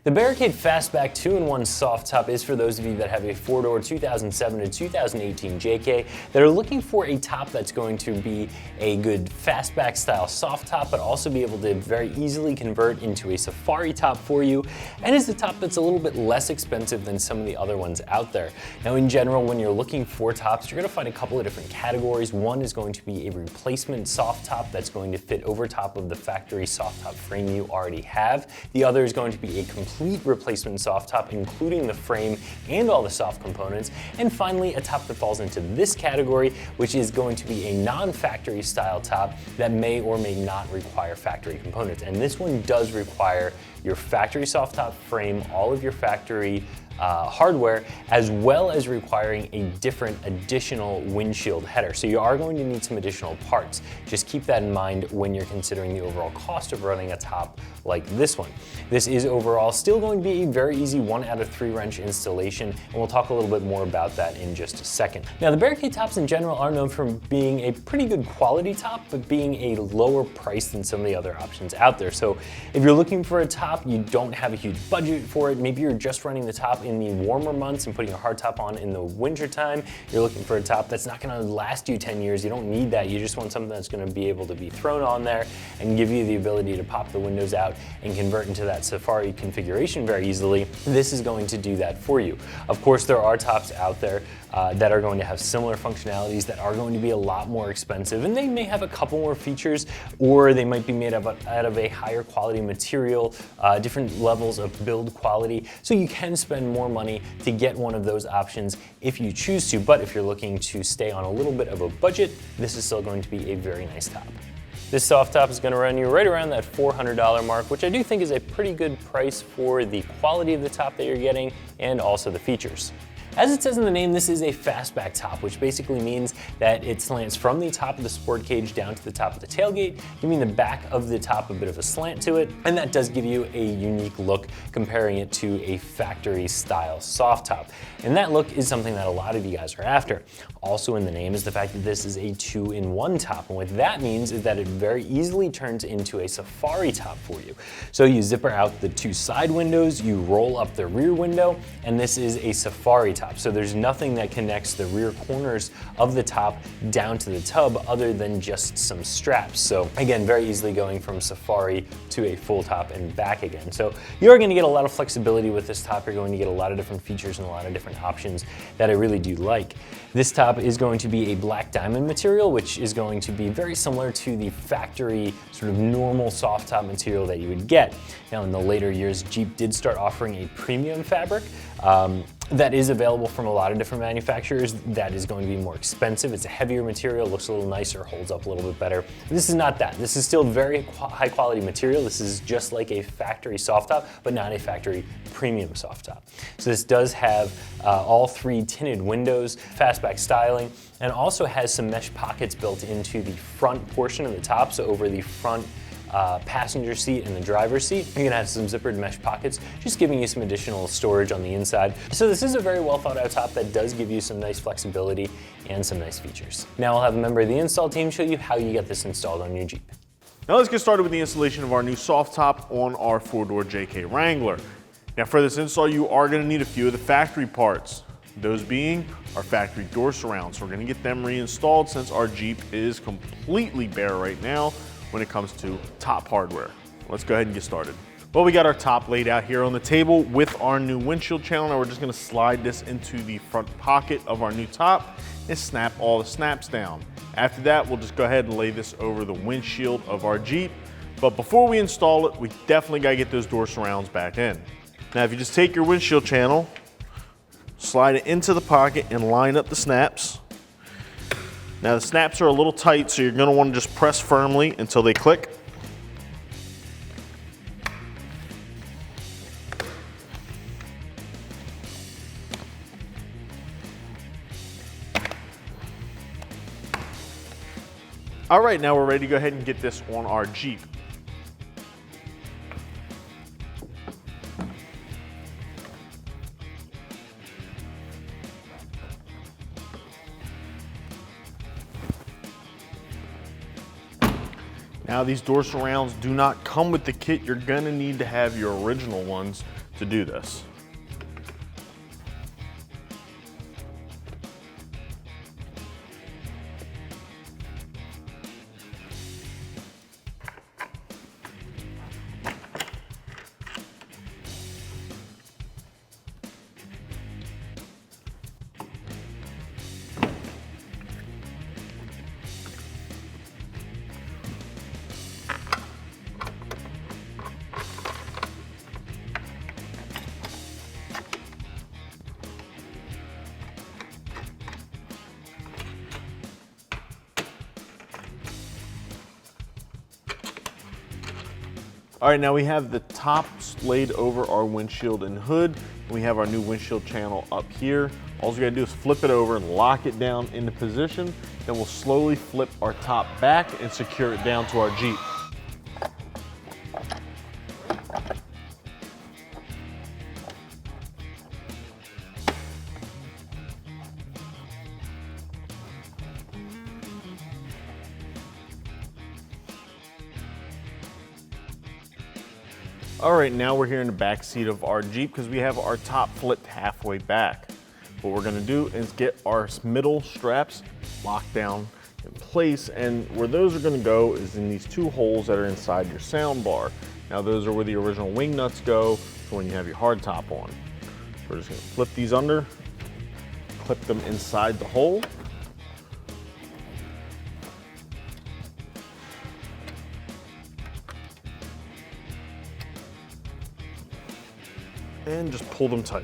The Barricade Fastback 2-in-1 soft top is for those of you that have a 4-door 2007 to 2018 JK that are looking for a top that's going to be a good fastback style soft top, but also be able to very easily convert into a safari top for you, and is the top that's a little bit less expensive than some of the other ones out there. Now in general, when you're looking for tops, you're going to find a couple of different categories. One is going to be a replacement soft top that's going to fit over top of the factory soft top frame you already have. The other is going to be a complete replacement soft top, including the frame and all the soft components. And finally, a top that falls into this category, which is going to be a non-factory style top that may or may not require factory components. And this one does require your factory soft top frame, all of your factory hardware, as well as requiring a different additional windshield header. So you are going to need some additional parts. Just keep that in mind when you're considering the overall cost of running a top like this one. This is overall still going to be a very easy 1 out of 3 wrench installation, and we'll talk a little bit more about that in just a second. Now, the Barricade tops in general are known for being a pretty good quality top, but being a lower price than some of the other options out there. So if you're looking for a top, you don't have a huge budget for it, maybe you're just running the top in the warmer months and putting a hard top on in the winter time, you're looking for a top that's not going to last you 10 years. You don't need that. You just want something that's going to be able to be thrown on there and give you the ability to pop the windows out and convert into that safari configuration very easily. This is going to do that for you. Of course, there are tops out there that are going to have similar functionalities that are going to be a lot more expensive, and they may have a couple more features, or they might be made out of a higher quality material, different levels of build quality. So you can spend more money to get one of those options if you choose to, but if you're looking to stay on a little bit of a budget, this is still going to be a very nice top. This soft top is going to run you right around that $400 mark, which I do think is a pretty good price for the quality of the top that you're getting and also the features. As it says in the name, this is a fastback top, which basically means that it slants from the top of the sport cage down to the top of the tailgate, giving the back of the top a bit of a slant to it, and that does give you a unique look comparing it to a factory style soft top. And that look is something that a lot of you guys are after. Also in the name is the fact that this is a 2-in-1 top, and what that means is that it very easily turns into a safari top for you. So you zipper out the 2 side windows, you roll up the rear window, and this is a safari top. So there's nothing that connects the rear corners of the top down to the tub other than just some straps. So again, very easily going from safari to a full top and back again. So you're going to get a lot of flexibility with this top. You're going to get a lot of different features and a lot of different options that I really do like. This top is going to be a black diamond material, which is going to be very similar to the factory sort of normal soft top material that you would get. Now in the later years, Jeep did start offering a premium fabric that is available from a lot of different manufacturers. That is going to be more expensive. It's a heavier material, looks a little nicer, holds up a little bit better. This is not that. This is still very high quality material. This is just like a factory soft top, but not a factory premium soft top. So this does have all 3 tinted windows, fastback styling, and also has some mesh pockets built into the front portion of the top. So over the front passenger seat and the driver's seat, you're gonna have some zippered mesh pockets, just giving you some additional storage on the inside. So this is a very well thought out top that does give you some nice flexibility and some nice features. Now I'll have a member of the install team show you how you get this installed on your Jeep. Now let's get started with the installation of our new soft top on our 4-door JK Wrangler. Now for this install, you are gonna need a few of the factory parts. Those being our factory door surrounds. So we're gonna get them reinstalled since our Jeep is completely bare right now when it comes to top hardware. Let's go ahead and get started. Well, we got our top laid out here on the table with our new windshield channel. Now we're just gonna slide this into the front pocket of our new top and snap all the snaps down. After that, we'll just go ahead and lay this over the windshield of our Jeep. But before we install it, we definitely gotta get those door surrounds back in. Now, if you just take your windshield channel, slide it into the pocket and line up the snaps. Now the snaps are a little tight, so you're gonna wanna just press firmly until they click. All right, now we're ready to go ahead and get this on our Jeep. Now these door surrounds do not come with the kit. You're gonna need to have your original ones to do this. All right, now we have the tops laid over our windshield and hood. We have our new windshield channel up here. All you gotta do is flip it over and lock it down into position. Then we'll slowly flip our top back and secure it down to our Jeep. All right, now we're here in the back seat of our Jeep because we have our top flipped halfway back. What we're gonna do is get our middle straps locked down in place, and where those are gonna go is in these two holes that are inside your sound bar. Now those are where the original wing nuts go for when you have your hard top on. We're just gonna flip these under, clip them inside the hole. And just pull them tight.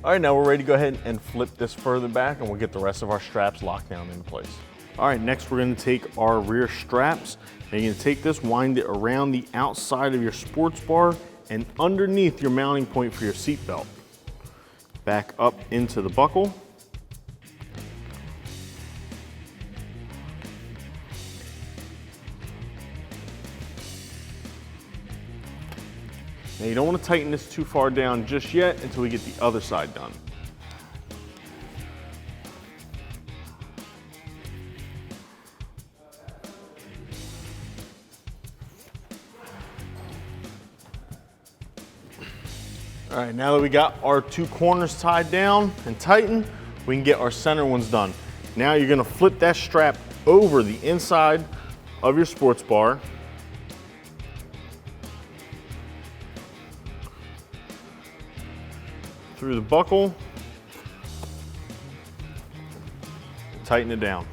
All right, now we're ready to go ahead and flip this further back, and we'll get the rest of our straps locked down into place. All right, next we're gonna take our rear straps, and you're gonna take this, wind it around the outside of your sports bar and underneath your mounting point for your seat belt. Back up into the buckle. Now you don't want to tighten this too far down just yet until we get the other side done. All right, now that we got our two corners tied down and tightened, we can get our center ones done. Now you're gonna flip that strap over the inside of your sports bar. Through the buckle, tighten it down.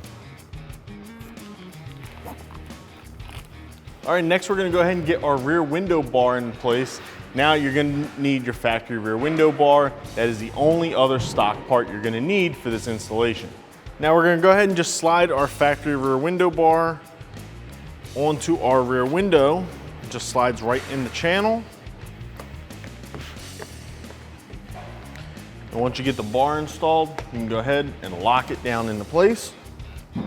All right, next we're gonna go ahead and get our rear window bar in place. Now you're gonna need your factory rear window bar. That is the only other stock part you're gonna need for this installation. Now we're gonna go ahead and just slide our factory rear window bar onto our rear window. It just slides right in the channel. And once you get the bar installed, you can go ahead and lock it down into place. All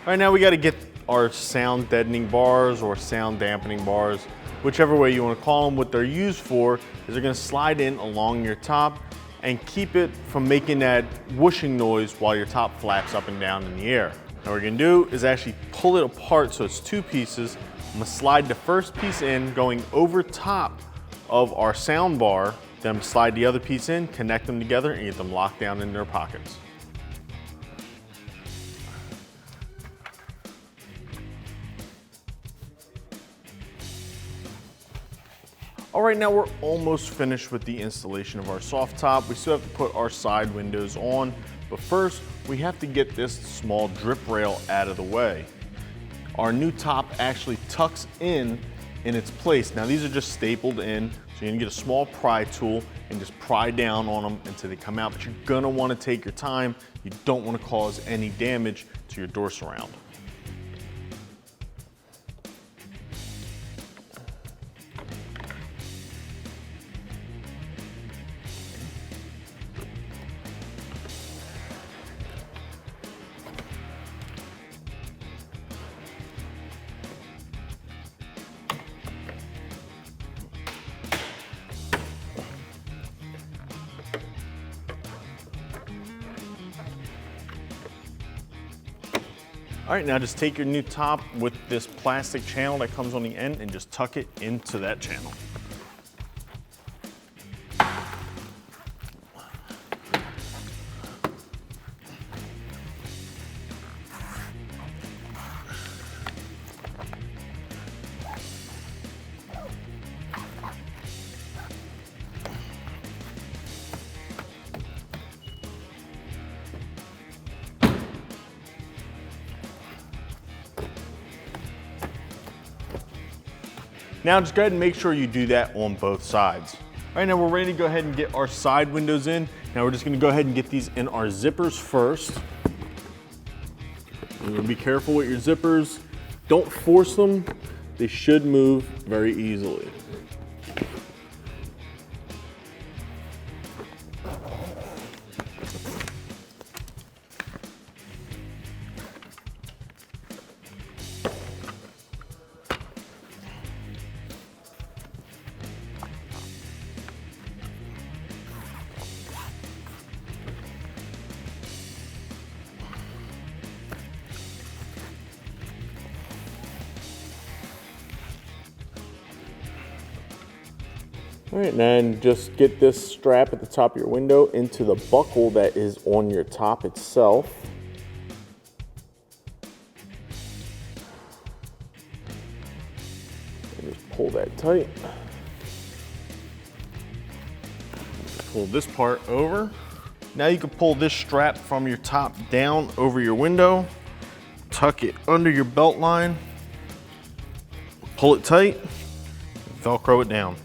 right, now we got to get our sound deadening bars or sound dampening bars, whichever way you want to call them. What they're used for is they're going to slide in along your top and keep it from making that whooshing noise while your top flaps up and down in the air. Now what we're going to do is actually pull it apart so it's two pieces. I'm going to slide the first piece in going over top of our sound bar. Then slide the other piece in, connect them together, and get them locked down in their pockets. All right, now we're almost finished with the installation of our soft top. We still have to put our side windows on, but first we have to get this small drip rail out of the way. Our new top actually tucks in its place. Now these are just stapled in, so you're gonna get a small pry tool and just pry down on them until they come out, but you're gonna wanna take your time. You don't wanna cause any damage to your door surround. All right, now just take your new top with this plastic channel that comes on the end and just tuck it into that channel. Now just go ahead and make sure you do that on both sides. All right, now we're ready to go ahead and get our side windows in. Now we're just gonna go ahead and get these in our zippers first. You're gonna be careful with your zippers. Don't force them. They should move very easily. All right, and then just get this strap at the top of your window into the buckle that is on your top itself. And just pull that tight. Pull this part over. Now you can pull this strap from your top down over your window, tuck it under your belt line, pull it tight, Velcro it down.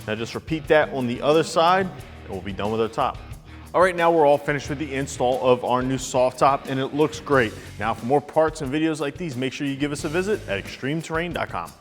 Now just repeat that on the other side and we'll be done with our top. All right, now we're all finished with the install of our new soft top and it looks great. Now for more parts and videos like these, make sure you give us a visit at ExtremeTerrain.com.